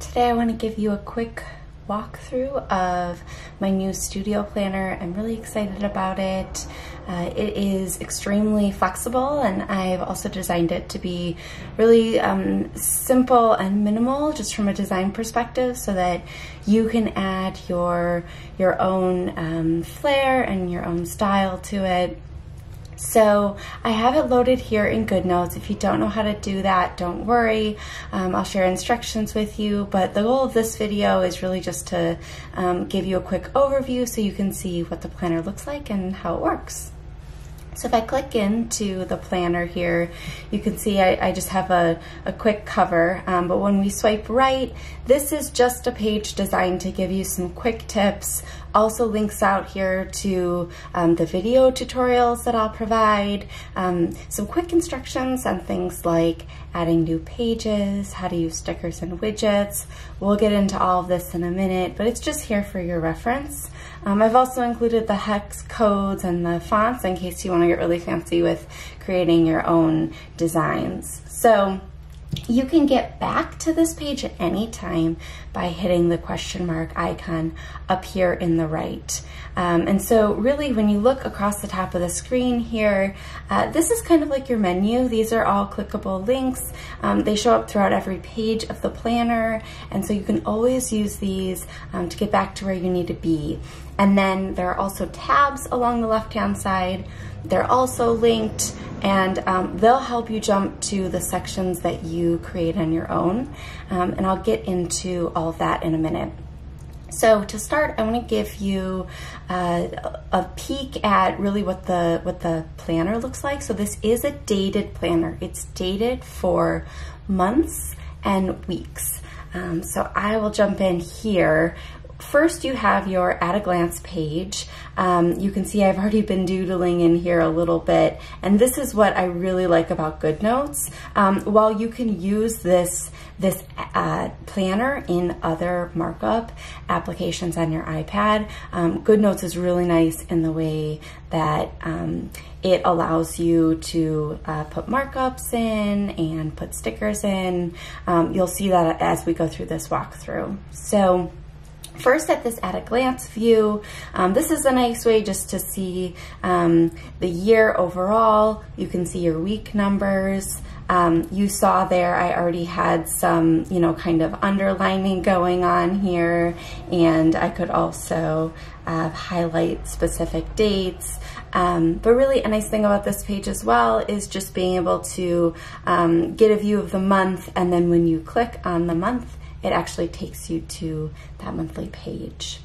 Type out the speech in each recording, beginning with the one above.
Today I want to give you a quick walkthrough of my new studio planner. I'm really excited about it. It is extremely flexible, and I've also designed it to be really simple and minimal just from a design perspective, so that you can add your own flair and your own style to it. So I have it loaded here in GoodNotes. If you don't know how to do that, don't worry. I'll share instructions with you, but the goal of this video is really just to give you a quick overview so you can see what the planner looks like and how it works. So if I click into the planner here, you can see I just have a quick cover, but when we swipe right, this is just a page designed to give you some quick tips. Also links out here to the video tutorials that I'll provide, some quick instructions on things like adding new pages, how to use stickers and widgets. We'll get into all of this in a minute, but it's just here for your reference. I've also included the hex codes and the fonts in case you want to get really fancy with creating your own designs. So you can get back to this page at any time by hitting the question mark icon up here in the right. And so really when you look across the top of the screen here, this is kind of like your menu. These are all clickable links. They show up throughout every page of the planner, and so you can always use these to get back to where you need to be. And then there are also tabs along the left-hand side. They're also linked, and they'll help you jump to the sections that you create on your own. And I'll get into all of that in a minute. So to start, I want to give you a peek at really what the planner looks like. So this is a dated planner. It's dated for months and weeks. So I will jump in here. First, you have your at a glance page. You can see I've already been doodling in here a little bit, and this is what I really like about GoodNotes. While you can use this planner in other markup applications on your iPad, GoodNotes is really nice in the way that it allows you to put markups in and put stickers in. You'll see that as we go through this walkthrough. So first, at this at a glance view, this is a nice way just to see the year overall. You can see your week numbers. You saw there I already had some, kind of underlining going on here, and I could also highlight specific dates. But really a nice thing about this page as well is just being able to get a view of the month, and then when you click on the month, it actually takes you to that monthly page.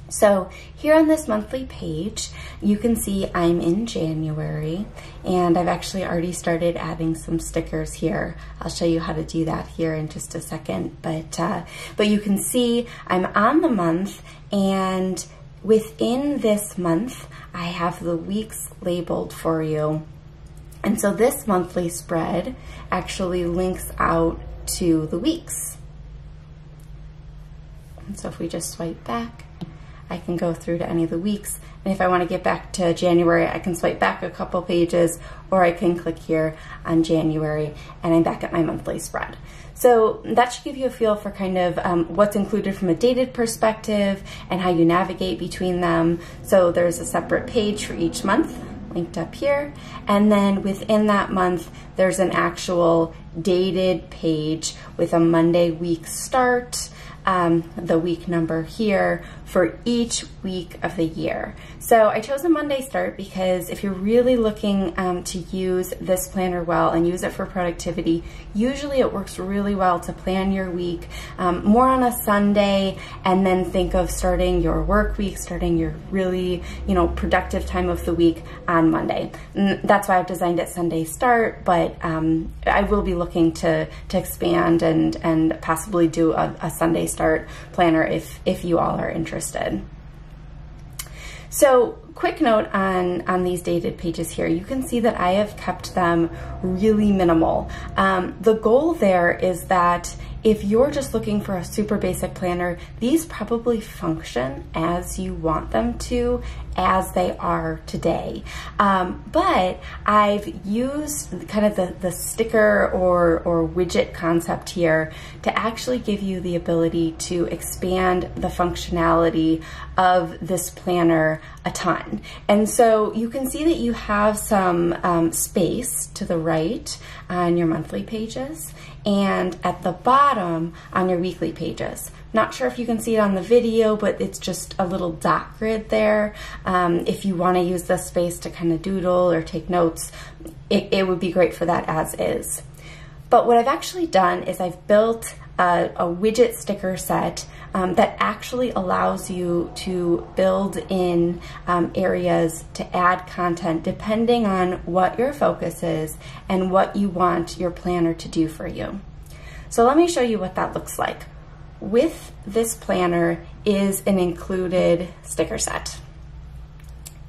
So here on this monthly page, you can see I'm in January, and I've actually already started adding some stickers here. I'll show you how to do that here in just a second, but you can see I'm on the month, and within this month, I have the weeks labeled for you. And so this monthly spread actually links out to the weeks. So if we just swipe back, I can go through to any of the weeks. And if I want to get back to January, I can swipe back a couple pages, or I can click here on January, and I'm back at my monthly spread. So that should give you a feel for kind of what's included from a dated perspective and how you navigate between them. So there's a separate page for each month linked up here, and then within that month there's an actual dated page with a Monday week start, the week number here for each week of the year. So I chose a Monday start because if you're really looking to use this planner well and use it for productivity, usually it works really well to plan your week more on a Sunday, and then think of starting your work week, starting your really productive time of the week on Monday. And that's why I've designed it Sunday start, but I will be looking to expand and possibly do a Sunday start planner if you all are interested. So quick note on these dated pages here, you can see that I have kept them really minimal. The goal there is that if you're just looking for a super basic planner, these probably function as you want them to, as they are today. But I've used kind of the sticker or widget concept here to actually give you the ability to expand the functionality of this planner a ton. And so you can see that you have some space to the right on your monthly pages and at the bottom on your weekly pages. Not sure if you can see it on the video, but it's just a little dot grid there. If you want to use this space to kind of doodle or take notes, it would be great for that as is. But what I've actually done is I've built a widget sticker set that actually allows you to build in areas to add content depending on what your focus is and what you want your planner to do for you. So let me show you what that looks like. With this planner is an included sticker set.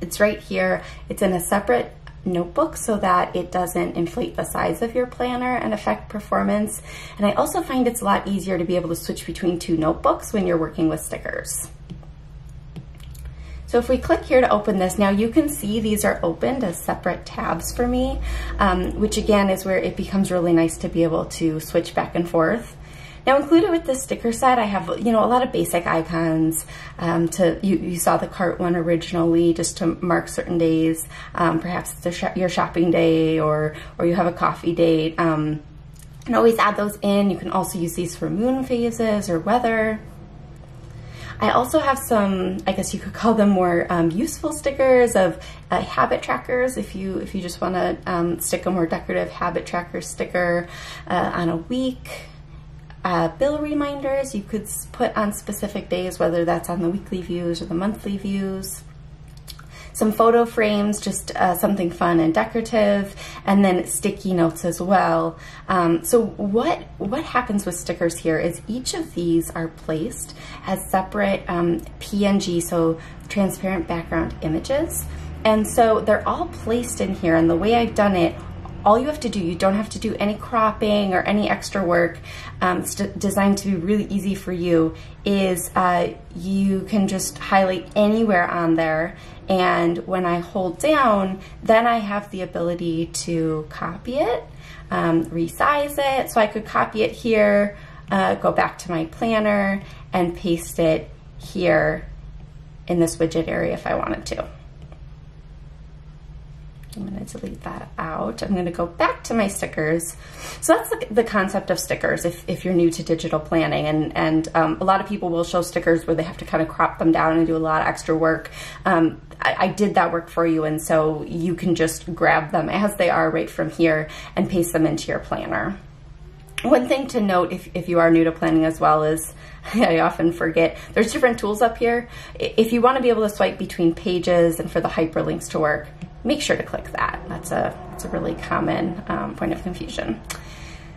It's right here. It's in a separate notebook so that it doesn't inflate the size of your planner and affect performance. And I also find it's a lot easier to be able to switch between two notebooks when you're working with stickers. So if we click here to open this, now you can see these are opened as separate tabs for me, which again is where it becomes really nice to be able to switch back and forth. Now included with this sticker set, I have, a lot of basic icons. You saw the cart one originally, just to mark certain days. Perhaps it's your shopping day or you have a coffee date. And always add those in. You can also use these for moon phases or weather. I also have some, I guess you could call them more useful stickers of habit trackers if you just want to stick a more decorative habit tracker sticker on a week. Bill reminders you could put on specific days, whether that's on the weekly views or the monthly views. Some photo frames, just something fun and decorative, and then sticky notes as well. So what happens with stickers here is each of these are placed as separate PNG, so transparent background images. And so they're all placed in here, and the way I've done it, all you have to do, you don't have to do any cropping or any extra work. It's designed to be really easy for you, is you can just highlight anywhere on there, and when I hold down, then I have the ability to copy it, resize it. So I could copy it here, go back to my planner, and paste it here in this widget area if I wanted to. I'm going to delete that out. I'm going to go back to my stickers. So that's the concept of stickers if you're new to digital planning. And a lot of people will show stickers where they have to kind of crop them down and do a lot of extra work. I did that work for you, and so you can just grab them as they are right from here and paste them into your planner. One thing to note if you are new to planning as well is, I often forget, there's different tools up here. If you want to be able to swipe between pages and for the hyperlinks to work, make sure to click that. That's a really common point of confusion.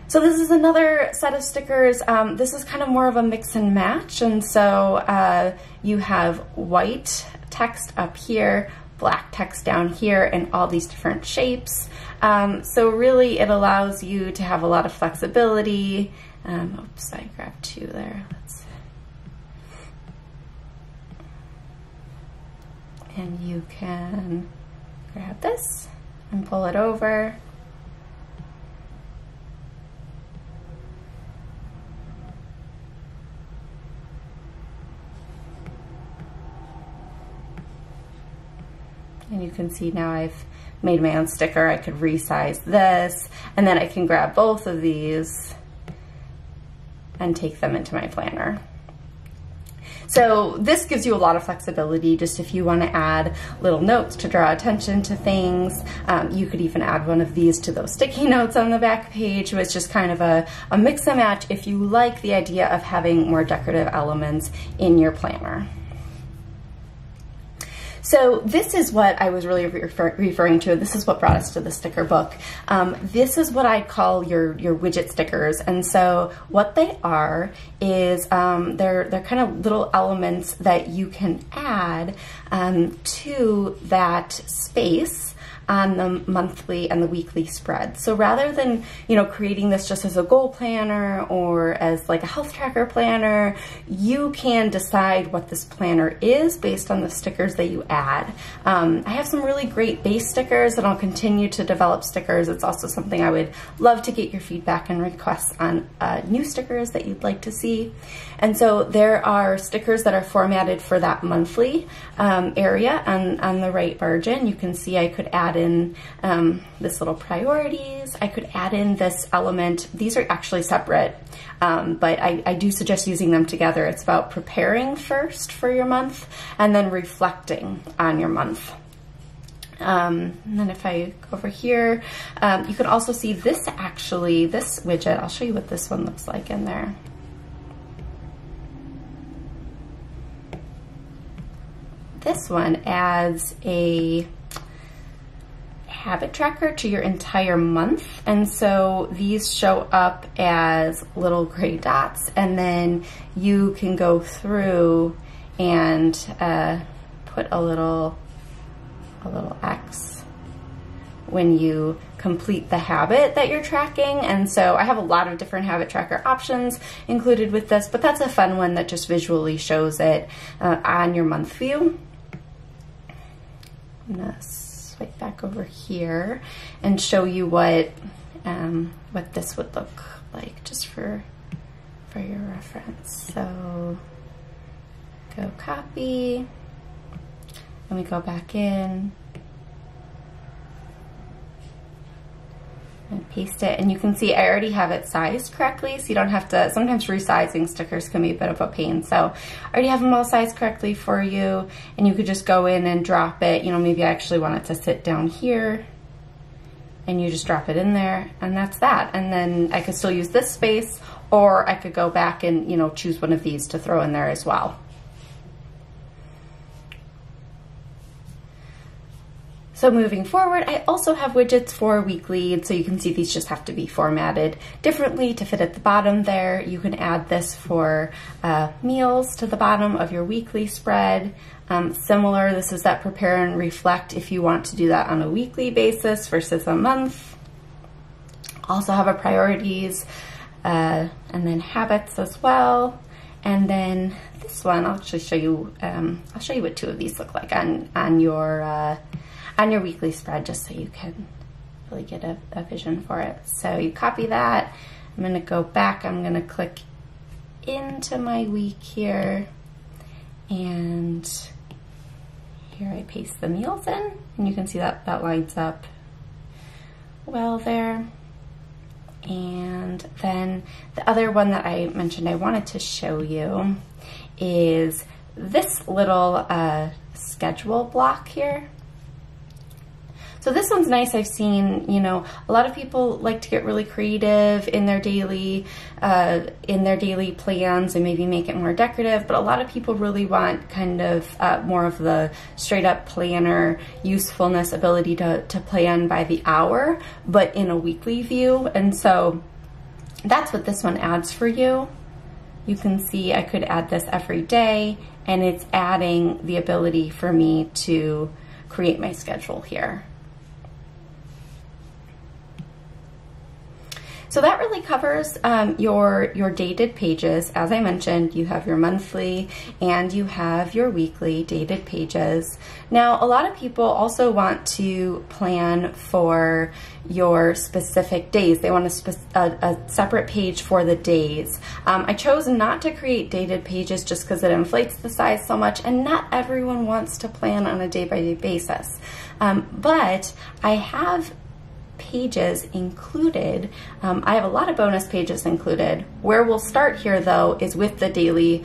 So this is another set of stickers. This is kind of more of a mix and match, and so you have white text up here, black text down here, and all these different shapes. So really it allows you to have a lot of flexibility. Oops, I grabbed two there. And you can grab this and pull it over. And you can see now I've made my own sticker. I could resize this, and then I can grab both of these and take them into my planner. So this gives you a lot of flexibility, just if you want to add little notes to draw attention to things. You could even add one of these to those sticky notes on the back page. So it's just kind of a mix and match if you like the idea of having more decorative elements in your planner. So this is what I was really referring to. This is what brought us to the sticker book. This is what I call your widget stickers. And so what they are is they're kind of little elements that you can add to that space on the monthly and the weekly spread. So rather than, you know, creating this just as a goal planner or as like a health tracker planner, you can decide what this planner is based on the stickers that you add. I have some really great base stickers, and I'll continue to develop stickers. It's also something I would love to get your feedback and requests on new stickers that you'd like to see. And so there are stickers that are formatted for that monthly area on the right margin. You can see I could add in this little priorities. I could add in this element. These are actually separate, but I do suggest using them together. It's about preparing first for your month and then reflecting on your month. And then if I go over here, you can also see this widget. I'll show you what this one looks like in there. This one adds a habit tracker to your entire month, and so these show up as little gray dots, and then you can go through and put a little X when you complete the habit that you're tracking. And so I have a lot of different habit tracker options included with this, but that's a fun one that just visually shows it on your month view. I'm gonna swipe back over here and show you what this would look like, just for your reference. So go copy, and we go back in and paste it, and you can see I already have it sized correctly, so you don't have to, sometimes resizing stickers can be a bit of a pain. So I already have them all sized correctly for you, and you could just go in and drop it. You know, maybe I actually want it to sit down here, and you just drop it in there, and that's that. And then I could still use this space, or I could go back and, you know, choose one of these to throw in there as well. So moving forward, I also have widgets for weekly, and so you can see these just have to be formatted differently to fit at the bottom there. You can add this for meals to the bottom of your weekly spread. Similar, this is that prepare and reflect if you want to do that on a weekly basis versus a month. Also have a priorities and then habits as well. And then this one, I'll actually show you, I'll show you what two of these look like on your weekly spread, just so you can really get a vision for it. So you copy that. I'm gonna go back, I'm gonna click into my week here, and here I paste the meals in, and you can see that lines up well there. And then the other one that I mentioned I wanted to show you is this little schedule block here. So this one's nice. I've seen, you know, a lot of people like to get really creative in their daily plans and maybe make it more decorative, but a lot of people really want kind of more of the straight up planner usefulness, ability to plan by the hour, but in a weekly view. And so that's what this one adds for you. You can see I could add this every day, and it's adding the ability for me to create my schedule here. So that really covers your dated pages. As I mentioned, you have your monthly and you have your weekly dated pages. Now, a lot of people also want to plan for your specific days. They want a separate page for the days. I chose not to create dated pages just because it inflates the size so much, and not everyone wants to plan on a day-by-day basis. But I have pages included. I have a lot of bonus pages included. Where we'll start here though is with the daily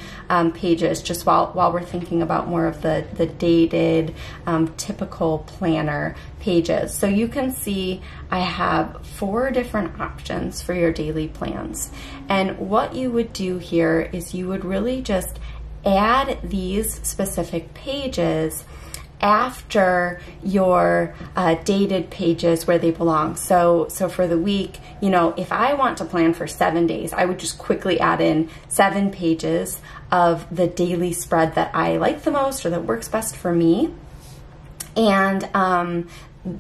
pages, just while we're thinking about more of the dated typical planner pages. So you can see I have 4 different options for your daily plans. And what you would do here is you would really just add these specific pages after your dated pages where they belong. So for the week, you know, if I want to plan for 7 days, I would just quickly add in 7 pages of the daily spread that I like the most or that works best for me. And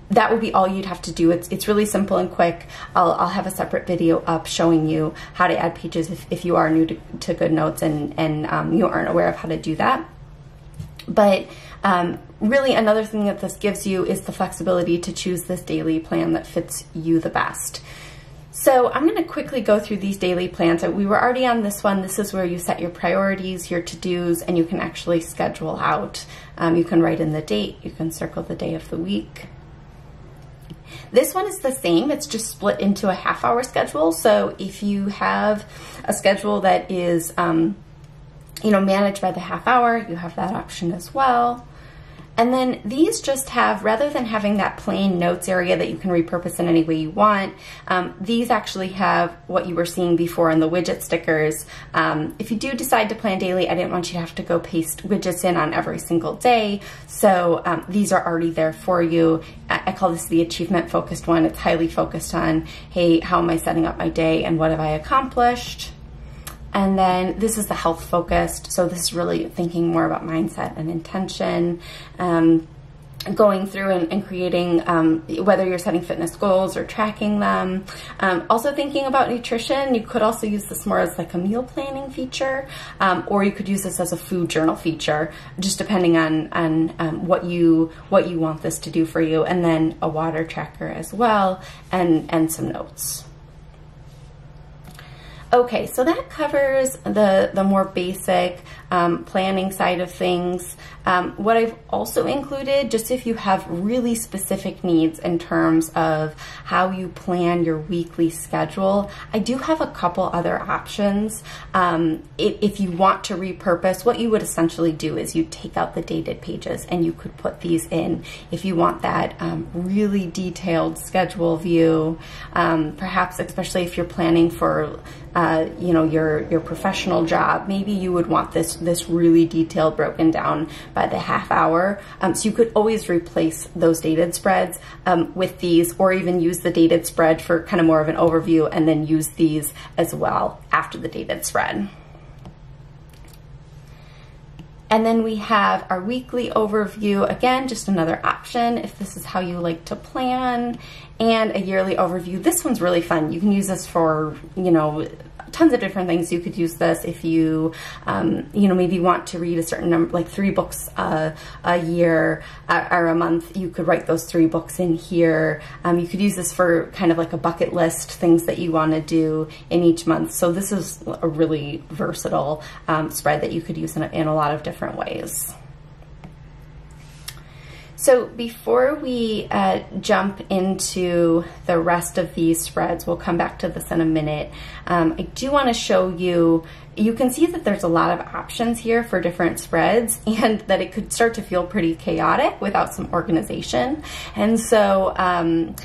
that would be all you'd have to do. It's really simple and quick. I'll have a separate video up showing you how to add pages if you are new to GoodNotes and you aren't aware of how to do that. But really another thing that this gives you is the flexibility to choose this daily plan that fits you the best. So I'm going to quickly go through these daily plans. We were already on this one. This is where you set your priorities, your to-dos, and you can actually schedule out. You can write in the date. You can circle the day of the week. This one is the same. It's just split into a half-hour schedule. So if you have a schedule that is, managed by the half hour, you have that option as well. And then these just have, rather than having that plain notes area that you can repurpose in any way you want, these actually have what you were seeing before in the widget stickers. If you do decide to plan daily, I didn't want you to have to go paste widgets in on every single day. So these are already there for you. I call this the achievement focused one. It's highly focused on, hey, how am I setting up my day and what have I accomplished? And then this is the health focused. So this is really thinking more about mindset and intention, going through and creating, whether you're setting fitness goals or tracking them. Also thinking about nutrition. You could also use this more as like a meal planning feature, or you could use this as a food journal feature, just depending on what you want this to do for you. And then a water tracker as well, and some notes. Okay, so that covers the more basic planning side of things. What I've also included, just if you have really specific needs in terms of how you plan your weekly schedule, I do have a couple other options. If you want to repurpose, what you would essentially do is you take out the dated pages and you could put these in if you want that really detailed schedule view, perhaps especially if you're planning for your professional job. Maybe you would want this really detailed, broken down by the half hour. So you could always replace those dated spreads with these, or even use the dated spread for kind of more of an overview, and then use these as well after the dated spread. And then we have our weekly overview, again, just another option if this is how you like to plan, and a yearly overview. This one's really fun. You can use this for, tons of different things. You could use this if you, maybe want to read a certain number, like 3 books a year or a month. You could write those 3 books in here. You could use this for kind of like a bucket list, things that you want to do in each month. So this is a really versatile spread that you could use in a lot of different ways. So before we jump into the rest of these spreads, we'll come back to this in a minute. I do want to show you, you can see that there's a lot of options here for different spreads, and that it could start to feel pretty chaotic without some organization. And so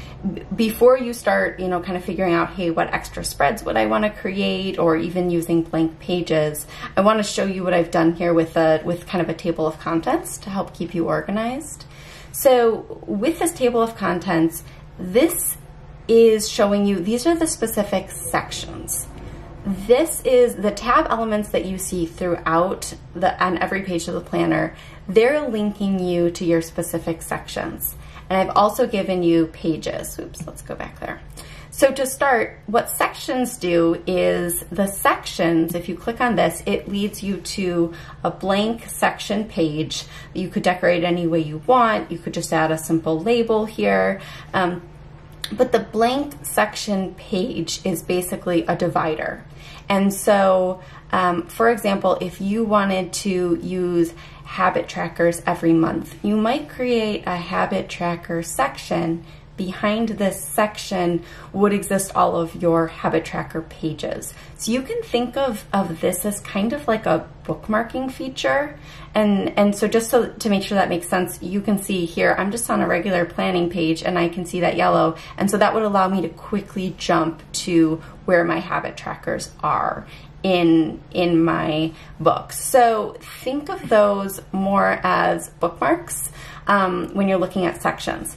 before you start, kind of figuring out, hey, what extra spreads would I want to create, or even using blank pages, I want to show you what I've done here with kind of a table of contents to help keep you organized. So with this table of contents, this is showing you, these are the specific sections. This is the tab elements that you see throughout on every page of the planner. They're linking you to your specific sections. And I've also given you pages. Oops, let's go back there. So to start, what sections do is the sections, if you click on this, it leads you to a blank section page. You could decorate any way you want. You could just add a simple label here. But the blank section page is basically a divider. And so, for example, if you wanted to use habit trackers every month, you might create a habit tracker section. Behind this section would exist all of your habit tracker pages. So you can think of this as kind of like a bookmarking feature. And so just to make sure that makes sense, you can see here, I'm just on a regular planning page and I can see that yellow. And so that would allow me to quickly jump to where my habit trackers are in my books. So think of those more as bookmarks when you're looking at sections.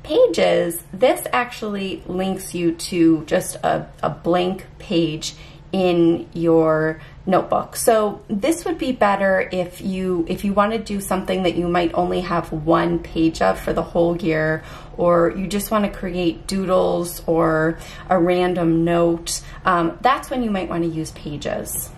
Pages, this actually links you to just a blank page in your notebook. So this would be better if you want to do something that you might only have one page of for the whole year, or you just want to create doodles or a random note. That's when you might want to use pages.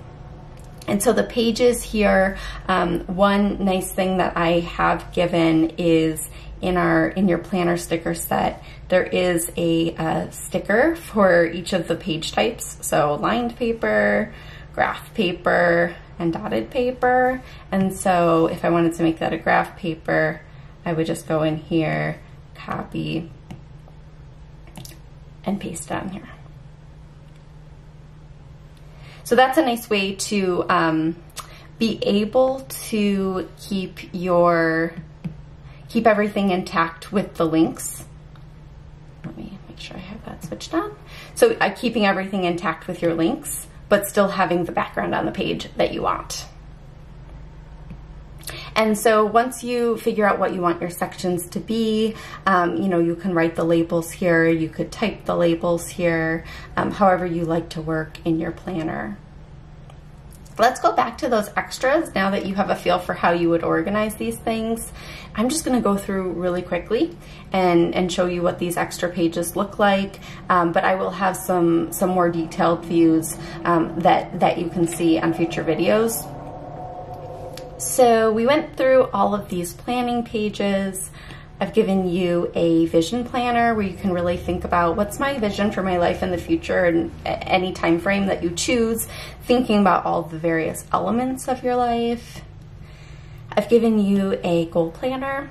And so the pages here, one nice thing that I have given is in your planner sticker set, there is a sticker for each of the page types. So lined paper, graph paper, and dotted paper. And so if I wanted to make that a graph paper, I would just go in here, copy, and paste it on here. So that's a nice way to be able to keep everything intact with the links. Let me make sure I have that switched on. So keeping everything intact with your links, but still having the background on the page that you want. And so once you figure out what you want your sections to be, you know, you can write the labels here, you could type the labels here, however you like to work in your planner. Let's go back to those extras now that you have a feel for how you would organize these things. I'm just going to go through really quickly and show you what these extra pages look like, but I will have some more detailed views that you can see on future videos. So we went through all of these planning pages. I've given you a vision planner where you can really think about what's my vision for my life in the future, and any time frame that you choose, thinking about all the various elements of your life. I've given you a goal planner.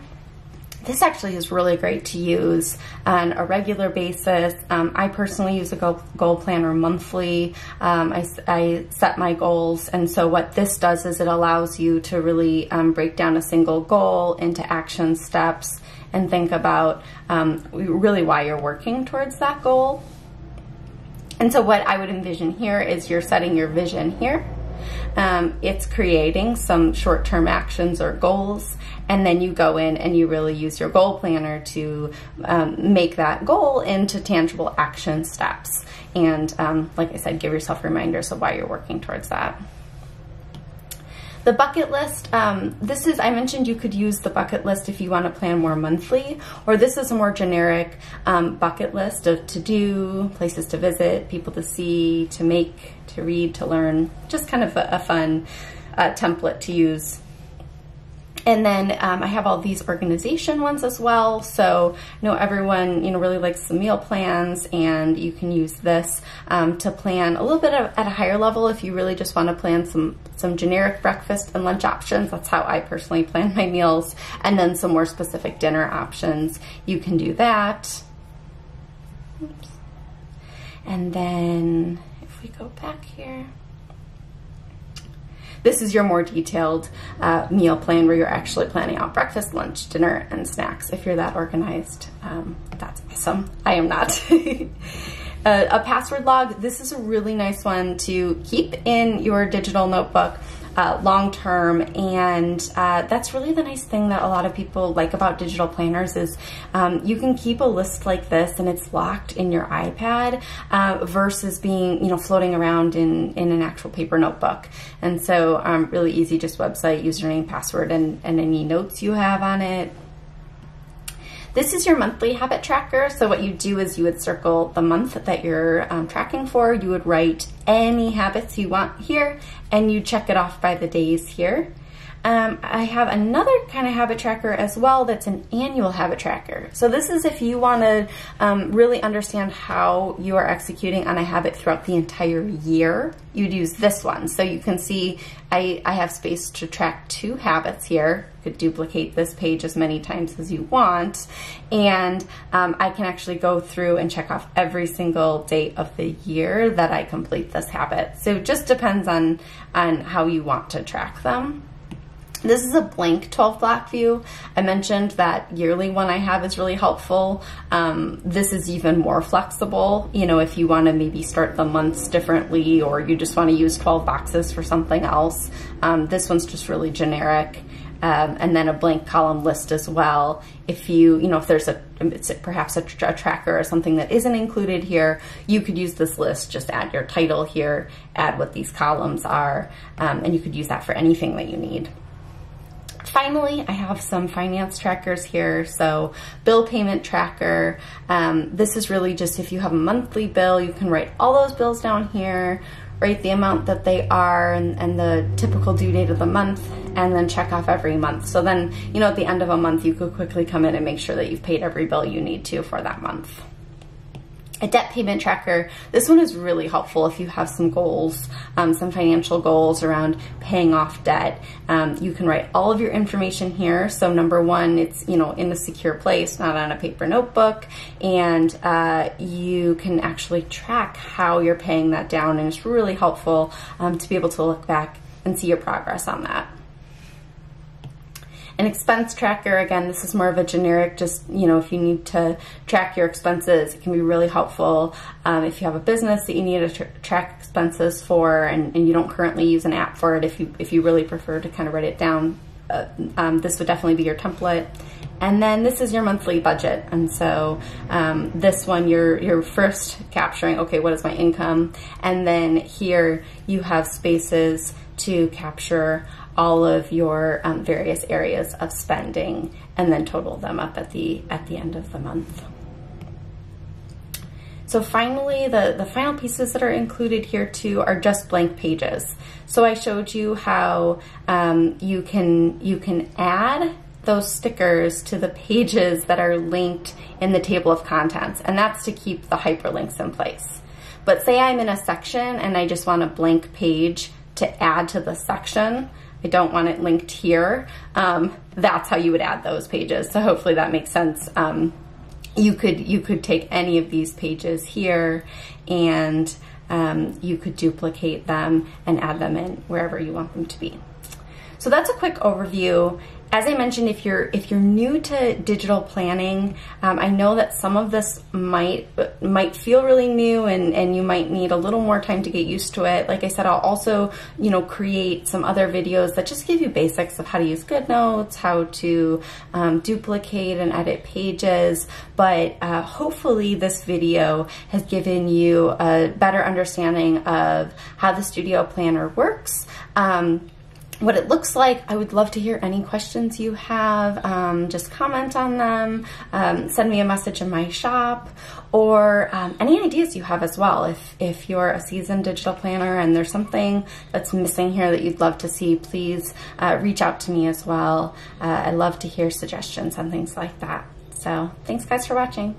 This actually is really great to use on a regular basis. I personally use a goal planner monthly. I set my goals, and so what this does is it allows you to really break down a single goal into action steps and think about really why you're working towards that goal. And so what I would envision here is you're setting your vision here. It's creating some short-term actions or goals, and then you go in and you really use your goal planner to make that goal into tangible action steps. And like I said, give yourself reminders of why you're working towards that. The bucket list, I mentioned you could use the bucket list if you want to plan more monthly, or this is a more generic bucket list of to do, places to visit, people to see, to make, to read, to learn, just kind of a fun template to use. And then I have all these organization ones as well. So I know everyone really likes the meal plans, and you can use this to plan a little bit at a higher level if you really just want to plan some generic breakfast and lunch options. That's how I personally plan my meals. And then some more specific dinner options. You can do that. Oops. And then if we go back here, this is your more detailed meal plan where you're actually planning out breakfast, lunch, dinner, and snacks. If you're that organized, that's awesome. I am not. A password log, this is a really nice one to keep in your digital notebook long term, and that's really the nice thing that a lot of people like about digital planners is you can keep a list like this and it's locked in your iPad versus being floating around in an actual paper notebook. And so really easy, just website, username, password, and any notes you have on it. This is your monthly habit tracker. So what you do is you would circle the month that you're tracking for. You would write any habits you want here, and you check it off by the days here. I have another kind of habit tracker as well that's an annual habit tracker. So this is if you want to really understand how you are executing on a habit throughout the entire year, you'd use this one. So you can see I have space to track 2 habits here. You could duplicate this page as many times as you want, and I can actually go through and check off every single day of the year that I complete this habit. So it just depends on how you want to track them. This is a blank 12 block view. I mentioned that yearly one I have is really helpful. This is even more flexible. If you want to maybe start the months differently, or you just want to use 12 boxes for something else. This one's just really generic. and then a blank column list as well. If if there's perhaps a tracker or something that isn't included here, you could use this list, just add your title here, add what these columns are, and you could use that for anything that you need. Finally, I have some finance trackers here. So bill payment tracker. This is really just if you have a monthly bill, you can write all those bills down here, write the amount that they are and the typical due date of the month, and then check off every month. So then, at the end of a month, you could quickly come in and make sure that you've paid every bill you need to for that month. A debt payment tracker. This one is really helpful if you have some goals, some financial goals around paying off debt. You can write all of your information here. So number one, it's in a secure place, not on a paper notebook, and you can actually track how you're paying that down, and it's really helpful to be able to look back and see your progress on that. An expense tracker, again, this is more of a generic, just, if you need to track your expenses, it can be really helpful. If you have a business that you need to track expenses for and you don't currently use an app for it, if you really prefer to kind of write it down, this would definitely be your template. And then this is your monthly budget. And so this one, you're first capturing, okay, what is my income? And then here you have spaces to capture all of your various areas of spending, and then total them up at the end of the month. So finally, the final pieces that are included here too are just blank pages. So I showed you how you can add those stickers to the pages that are linked in the table of contents, and that's to keep the hyperlinks in place. But say I'm in a section and I just want a blank page to add to the section, I don't want it linked here, that's how you would add those pages. So hopefully that makes sense. You could take any of these pages here and you could duplicate them and add them in wherever you want them to be. So that's a quick overview. As I mentioned, if you're new to digital planning, I know that some of this might feel really new and you might need a little more time to get used to it. Like I said, I'll also create some other videos that just give you basics of how to use GoodNotes, how to duplicate and edit pages. But hopefully this video has given you a better understanding of how the Studio Planner works. What it looks like. I would love to hear any questions you have. Just comment on them, send me a message in my shop, or any ideas you have as well. If you're a seasoned digital planner and there's something that's missing here that you'd love to see, please reach out to me as well. I love to hear suggestions on things like that. So thanks guys for watching.